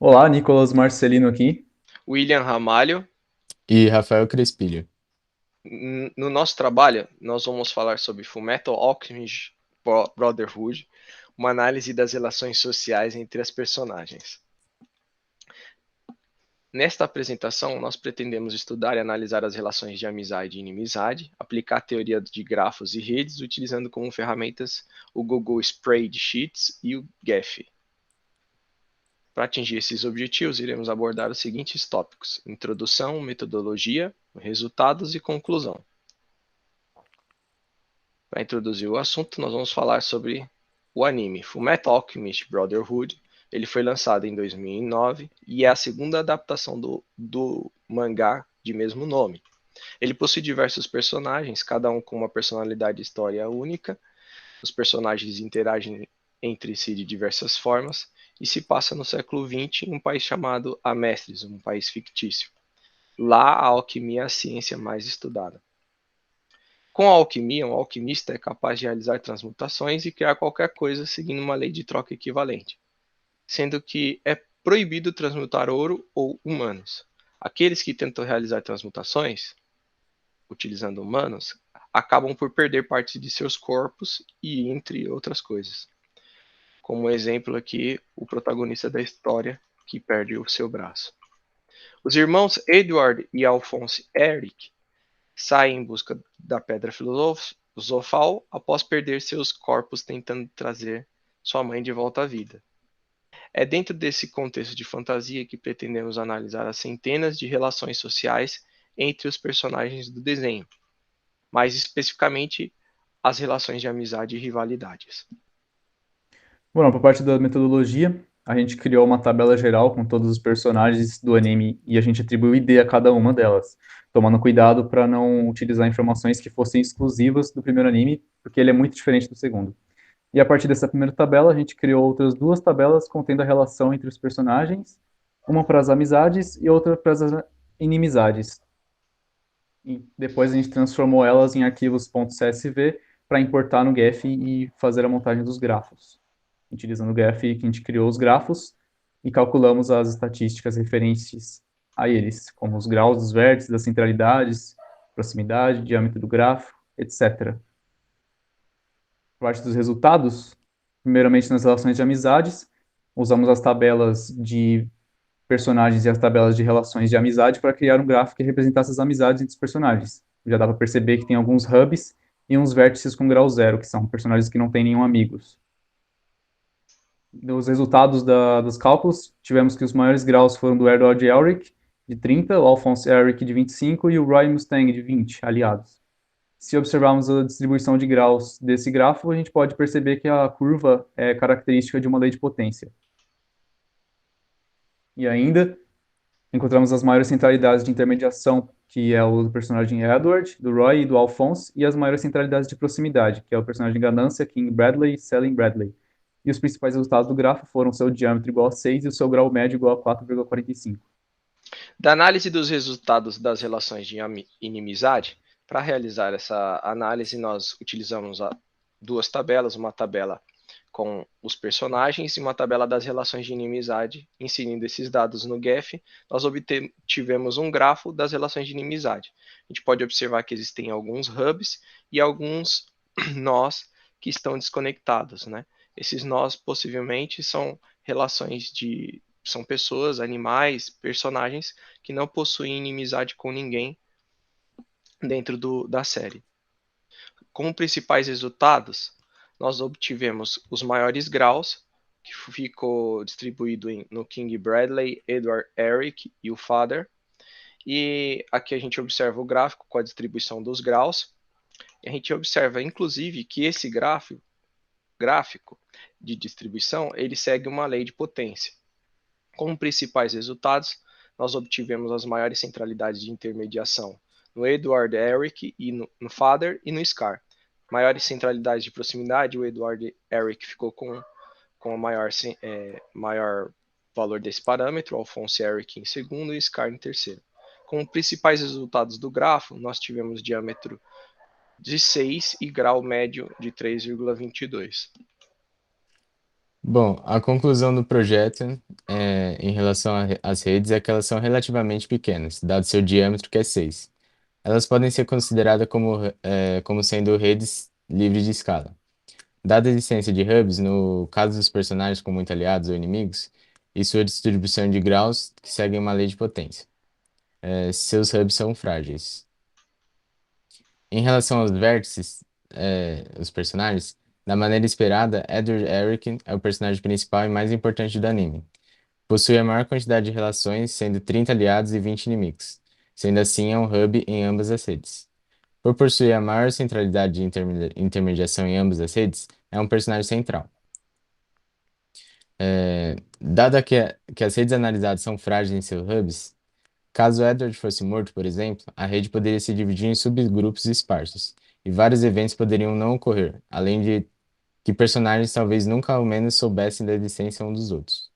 Olá, Nicolas Marcelino aqui. William Ramalho. E Rafael Crespilho. No nosso trabalho, nós vamos falar sobre Fullmetal Alchemist Brotherhood, uma análise das relações sociais entre as personagens. Nesta apresentação, nós pretendemos estudar e analisar as relações de amizade e inimizade, aplicar a teoria de grafos e redes, utilizando como ferramentas o Google Spreadsheets e o Gephi. Para atingir esses objetivos, iremos abordar os seguintes tópicos: introdução, metodologia, resultados e conclusão. Para introduzir o assunto, nós vamos falar sobre o anime Fullmetal Alchemist Brotherhood. Ele foi lançado em 2009 e é a segunda adaptação do mangá de mesmo nome. Ele possui diversos personagens, cada um com uma personalidade e história única. Os personagens interagem entre si de diversas formas e se passa no século XX em um país chamado Amestris, um país fictício. Lá, a alquimia é a ciência mais estudada. Com a alquimia, um alquimista é capaz de realizar transmutações e criar qualquer coisa seguindo uma lei de troca equivalente, sendo que é proibido transmutar ouro ou humanos. Aqueles que tentam realizar transmutações, utilizando humanos, acabam por perder parte de seus corpos e entre outras coisas. Como exemplo aqui, o protagonista da história que perde o seu braço. Os irmãos Edward e Alphonse Eric saem em busca da Pedra Filosofal após perder seus corpos tentando trazer sua mãe de volta à vida. É dentro desse contexto de fantasia que pretendemos analisar as centenas de relações sociais entre os personagens do desenho, mais especificamente as relações de amizade e rivalidades. Bom, por parte da metodologia, a gente criou uma tabela geral com todos os personagens do anime e a gente atribuiu ID a cada uma delas, tomando cuidado para não utilizar informações que fossem exclusivas do primeiro anime, porque ele é muito diferente do segundo. E a partir dessa primeira tabela, a gente criou outras duas tabelas contendo a relação entre os personagens, uma para as amizades e outra para as inimizades. E depois a gente transformou elas em arquivos .csv para importar no Gephi e fazer a montagem dos grafos. Utilizando o Gephi, que a gente criou os grafos e calculamos as estatísticas referentes a eles, como os graus dos vértices, das centralidades, proximidade, diâmetro do grafo, etc. Por parte dos resultados, primeiramente nas relações de amizades, usamos as tabelas de personagens e as tabelas de relações de amizade para criar um gráfico que representasse as amizades entre os personagens. Já dá para perceber que tem alguns hubs e uns vértices com grau zero, que são personagens que não têm nenhum amigos. Nos resultados dos cálculos, tivemos que os maiores graus foram do Edward Elric, de 30, o Alphonse Eric, de 25, e o Roy Mustang, de 20, aliados. Se observarmos a distribuição de graus desse grafo, a gente pode perceber que a curva é característica de uma lei de potência. E ainda, encontramos as maiores centralidades de intermediação, que é o do personagem Edward, do Roy e do Alphonse, e as maiores centralidades de proximidade, que é o personagem Ganância, King Bradley e Selling Bradley. E os principais resultados do grafo foram seu diâmetro igual a 6 e o seu grau médio igual a 4,45. Da análise dos resultados das relações de inimizade, para realizar essa análise, nós utilizamos duas tabelas, uma tabela com os personagens e uma tabela das relações de inimizade. Inserindo esses dados no Gephi, nós obtivemos um grafo das relações de inimizade. A gente pode observar que existem alguns hubs e alguns nós que estão desconectados, né? Esses nós possivelmente são relações são pessoas, animais, personagens que não possuem inimizade com ninguém dentro da série. Como principais resultados, nós obtivemos os maiores graus, que ficou distribuído no King Bradley, Edward Eric e o Father. E aqui a gente observa o gráfico com a distribuição dos graus. E a gente observa, inclusive, que esse gráfico de distribuição ele segue uma lei de potência. Como principais resultados, nós obtivemos as maiores centralidades de intermediação no Edward Eric e no Father e no Scar. Maiores centralidades de proximidade, o Edward Eric ficou com o maior valor desse parâmetro, o Alphonse Eric em segundo e o Scar em terceiro. Como principais resultados do grafo, nós tivemos diâmetro de 6 e grau médio de 3,22. Bom, a conclusão do projeto em relação às redes é que elas são relativamente pequenas, dado seu diâmetro que é 6. Elas podem ser consideradas como sendo redes livres de escala. Dada a existência de hubs, no caso dos personagens com muitos aliados ou inimigos, e sua distribuição de graus que seguem uma lei de potência. Seus hubs são frágeis. Em relação aos vértices, os personagens, da maneira esperada, Edward Elric é o personagem principal e mais importante do anime. Possui a maior quantidade de relações, sendo 30 aliados e 20 inimigos. Sendo assim, é um hub em ambas as redes. Por possuir a maior centralidade de intermediação em ambas as redes, é um personagem central. Dado que as redes analisadas são frágeis em seus hubs, caso Edward fosse morto, por exemplo, a rede poderia se dividir em subgrupos esparsos, e vários eventos poderiam não ocorrer, além de que personagens talvez nunca ao menos soubessem da existência um dos outros.